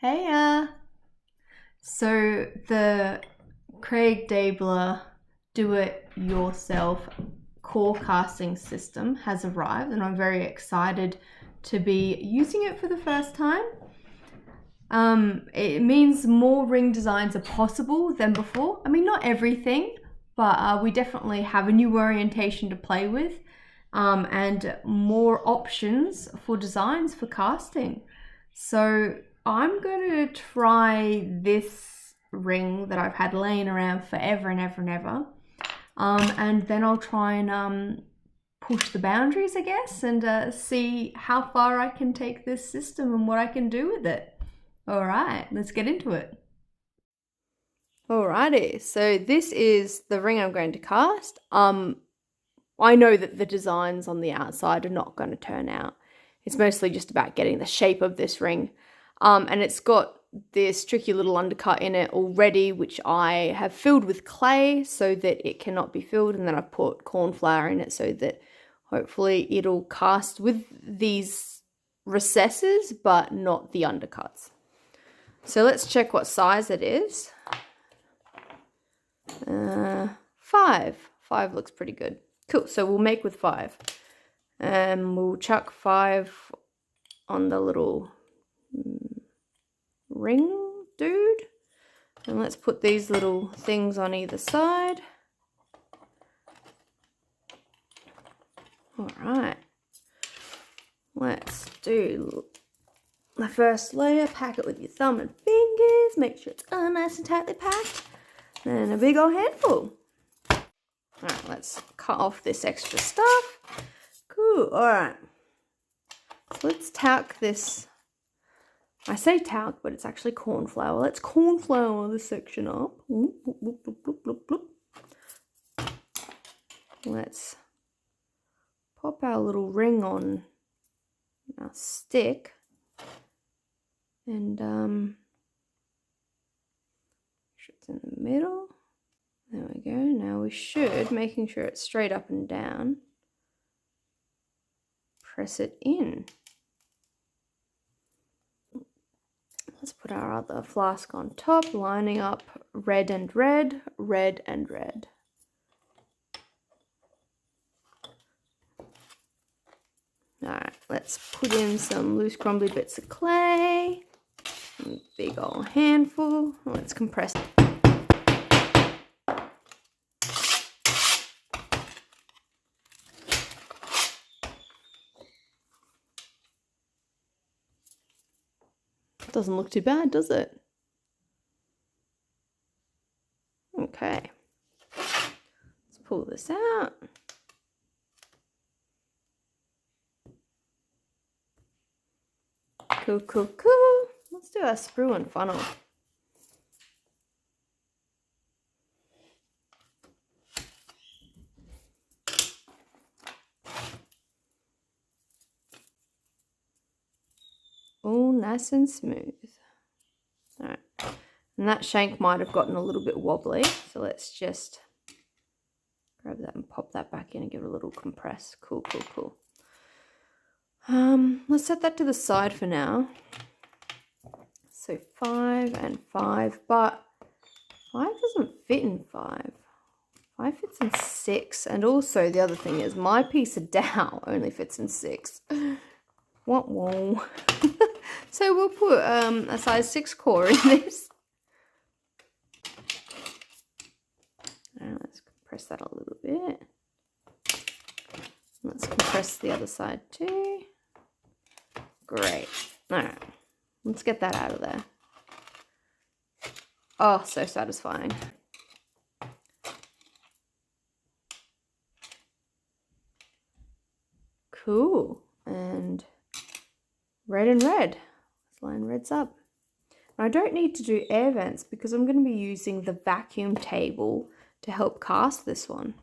Hey, so the Craig Dabler do-it-yourself core casting system has arrived and I'm very excited to be using it for the first time. It means more ring designs are possible than before. I mean, not everything, but we definitely have a new orientation to play with and more options for designs for casting. So I'm going to try this ring that I've had laying around forever and ever and ever. And then I'll try and push the boundaries, I guess, and see how far I can take this system and what I can do with it. All right, let's get into it. Alrighty, so this is the ring I'm going to cast. I know that the designs on the outside are not going to turn out. It's mostly just about getting the shape of this ring. And it's got this tricky little undercut in it already, which I have filled with clay so that it cannot be filled. And then I've put corn flour in it so that hopefully it'll cast with these recesses, but not the undercuts. So let's check what size it is. 5. 5 looks pretty good. Cool, so we'll make with 5. And we'll chuck 5 on the little ring dude. And let's put these little things on either side. Alright. Let's do the first layer. Pack it with your thumb and fingers. Make sure it's nice and tightly packed. And a big old handful. Alright, let's cut off this extra stuff. Cool, alright. So let's talc this. I say talc, but it's actually corn flour. Let's corn flour this section up. Let's pop our little ring on our stick. And it's in the middle. There we go. Now we should, making sure it's straight up and down, press it in. Let's put our other flask on top, lining up red and red, red and red. Alright, let's put in some loose crumbly bits of clay. A big old handful. Let's compress it. Doesn't look too bad, does it? Okay. Let's pull this out. Cool, cool, cool. Let's do our sprue and funnel. All nice and smooth. Alright. And that shank might have gotten a little bit wobbly, so let's just grab that and pop that back in and give it a little compress. Cool, cool, cool. Let's set that to the side for now. So 5 and 5, but 5 doesn't fit in 5. 5 fits in 6, and also the other thing is my piece of dowel only fits in 6. Whoa. So we'll put a size 6 core in this. Let's compress that a little bit. Let's compress the other side too. Great. Alright. Let's get that out of there. Oh, so satisfying. Cool. And red and red. Let's line reds up. Now, I don't need to do air vents because I'm going to be using the vacuum table to help cast this one,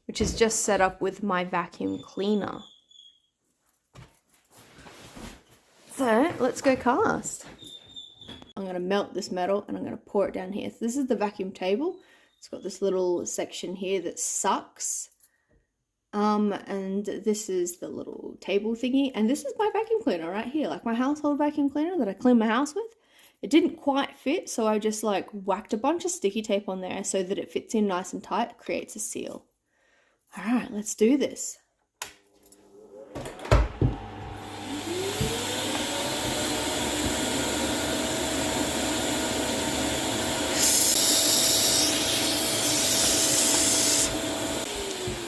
which is just set up with my vacuum cleaner. So let's go cast. I'm going to melt this metal and I'm going to pour it down here. So this is the vacuum table. It's got this little section here that sucks. And this is the little table thingy. And this is my vacuum cleaner right here, like my household vacuum cleaner that I clean my house with. It didn't quite fit, so I just like whacked a bunch of sticky tape on there so that it fits in nice and tight, creates a seal. All right, let's do this.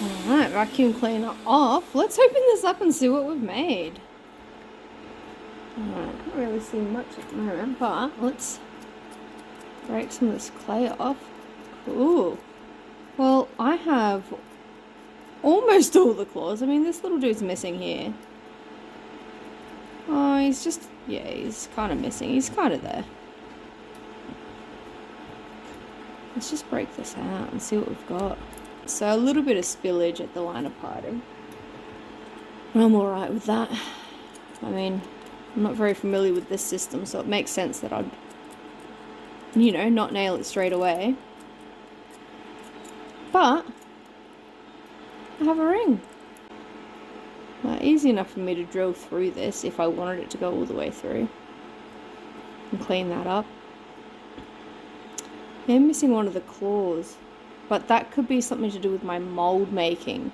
All right, vacuum cleaner off. Let's open this up and see what we've made. Alright, not really seeing much at the moment, but let's break some of this clay off. Cool. Well, I have almost all the claws. I mean, this little dude's missing here. Oh, he's just, yeah, he's kind of missing. He's kind of there. Let's just break this out and see what we've got. So a little bit of spillage at the liner parting. I'm alright with that. I mean, I'm not very familiar with this system, so it makes sense that I'd, you know, not nail it straight away. But I have a ring. Easy enough for me to drill through this if I wanted it to go all the way through. And clean that up. Yeah, I'm missing one of the claws, but that could be something to do with my mold making.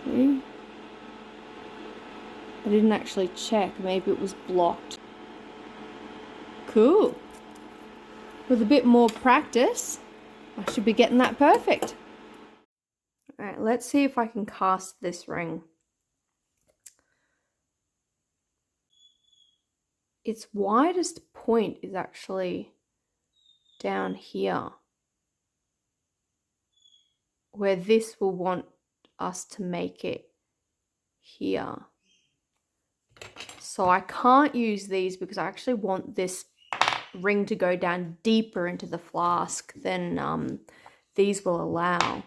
See? I didn't actually check. Maybe it was blocked. Cool. With a bit more practice, I should be getting that perfect. Alright, let's see if I can cast this ring. Its widest point is actually down here, where this will want us to make it here. So I can't use these because I actually want this ring to go down deeper into the flask than these will allow.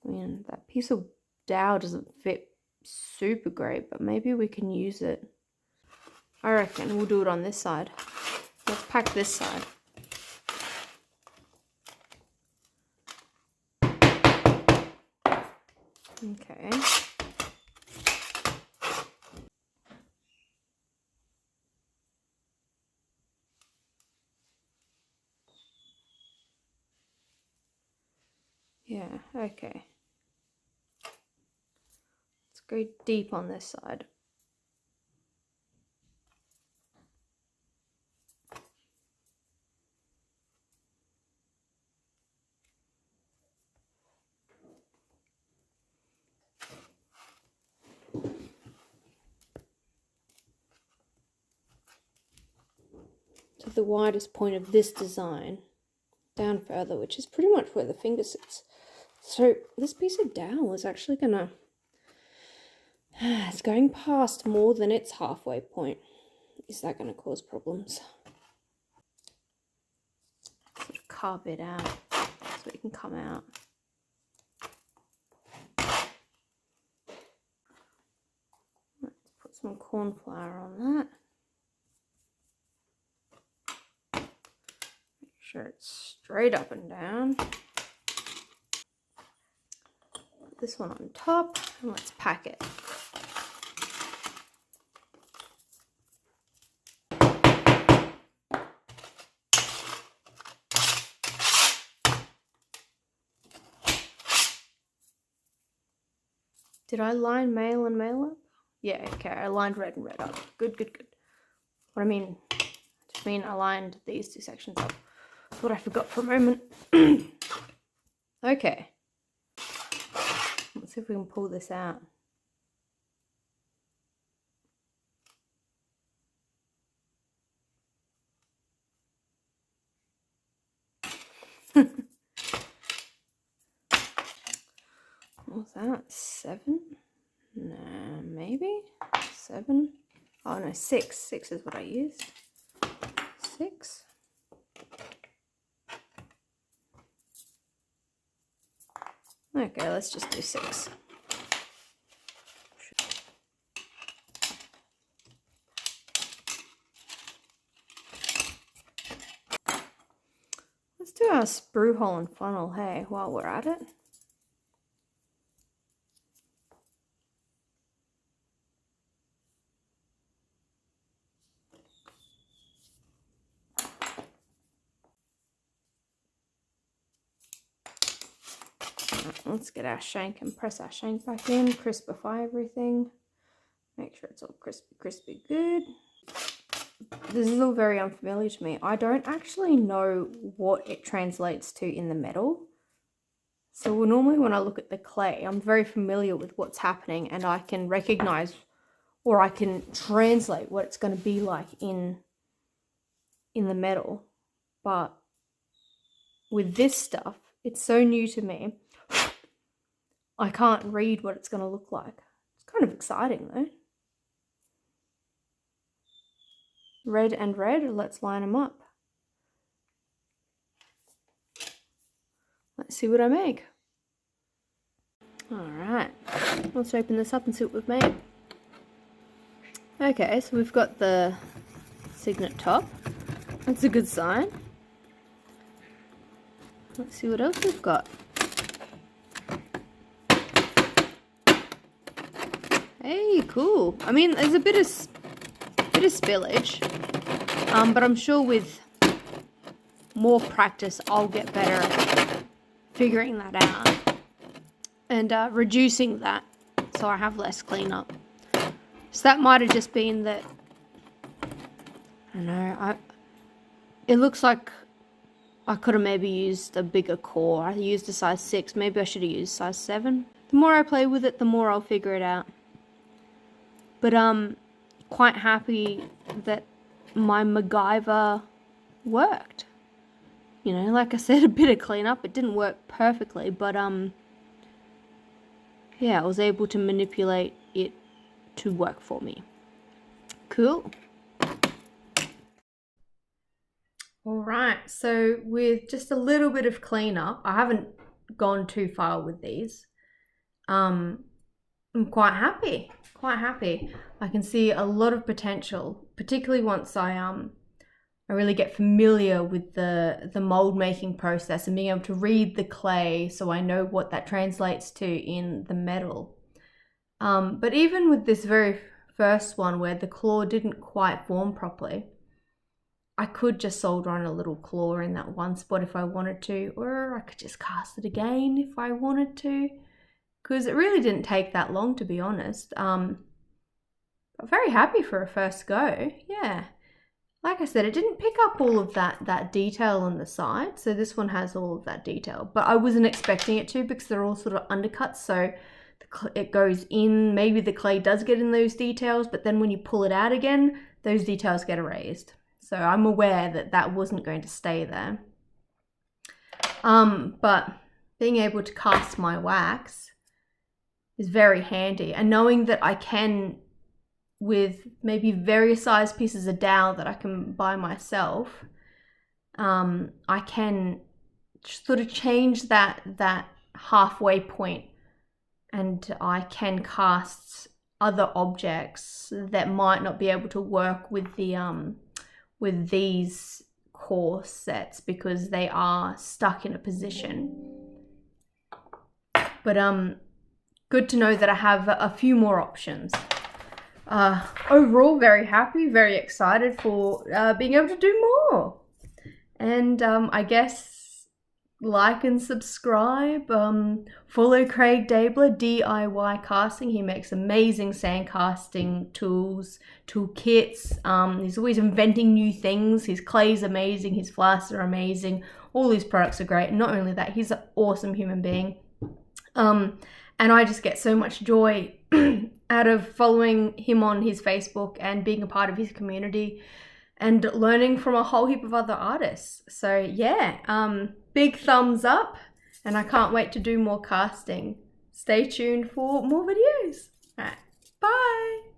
I mean, that piece of dowel doesn't fit super great, but maybe we can use it. I reckon we'll do it on this side. Let's pack this side. Okay. Yeah, okay. Let's go deep on this side. To the widest point of this design, down further, which is pretty much where the finger sits. So this piece of dowel is actually gonna, it's going past more than its halfway point. Is that gonna cause problems? Sort of carve it out so it can come out. Let's put some corn flour on that. Make sure it's straight up and down. Put this one on top and let's pack it. Did I line male and male up? Yeah, okay, I lined red and red up. Good, good, good. What I mean, I lined these two sections up. That's what I forgot for a moment. Okay. Let's see if we can pull this out. What's that? 7? No, maybe 7. Oh no, 6. 6 is what I used. 6. Okay, let's just do 6. Let's do our sprue hole and funnel, hey, while we're at it. Let's get our shank and press our shank back in, crispify everything. Make sure it's all crispy, good. This is all very unfamiliar to me. I don't actually know what it translates to in the metal. So normally when I look at the clay, I'm very familiar with what's happening and I can recognize or I can translate what it's going to be like in the metal. But with this stuff, it's so new to me. I can't read what it's going to look like. It's kind of exciting though. Red and red, let's line them up. Let's see what I make. Alright, let's open this up and see what we've made. Okay, so we've got the signet top. That's a good sign. Let's see what else we've got. Hey, cool. I mean, there's a bit of spillage, but I'm sure with more practice I'll get better at figuring that out and reducing that so I have less cleanup. So that might have just been that, I don't know, it looks like I could have maybe used a bigger core. I used a size 6, maybe I should have used size 7. The more I play with it, the more I'll figure it out. But quite happy that my MacGyver worked. You know, like I said, a bit of cleanup. It didn't work perfectly, but yeah, I was able to manipulate it to work for me. Cool. Alright, so with just a little bit of cleanup, I haven't gone too far with these. I'm quite happy. I can see a lot of potential, particularly once I really get familiar with the mold making process and being able to read the clay so I know what that translates to in the metal. But even with this very first one where the claw didn't quite form properly, I could just solder on a little claw in that one spot if I wanted to, or I could just cast it again if I wanted to, because it really didn't take that long, to be honest. I'm very happy for a first go. Yeah, like I said, it didn't pick up all of that detail on the side, so this one has all of that detail, but I wasn't expecting it to because they're all sort of undercuts, so it goes in, maybe the clay does get in those details, but then when you pull it out again, those details get erased. So I'm aware that that wasn't going to stay there. But being able to cast my wax is very handy, and knowing that I can, with maybe various size pieces of dowel that I can buy myself, I can sort of change that halfway point, and I can cast other objects that might not be able to work with the with these core sets because they are stuck in a position. But good to know that I have a few more options. Overall, very happy, very excited for being able to do more. And I guess like and subscribe. Follow Craig Dabler, DIY Casting. He makes amazing sand casting tools, toolkits. He's always inventing new things. His clay's amazing, his flasks are amazing. All his products are great. And not only that, he's an awesome human being. And I just get so much joy out of following him on his Facebook and being a part of his community and learning from a whole heap of other artists. So yeah, big thumbs up, and I can't wait to do more casting. Stay tuned for more videos. All right, bye.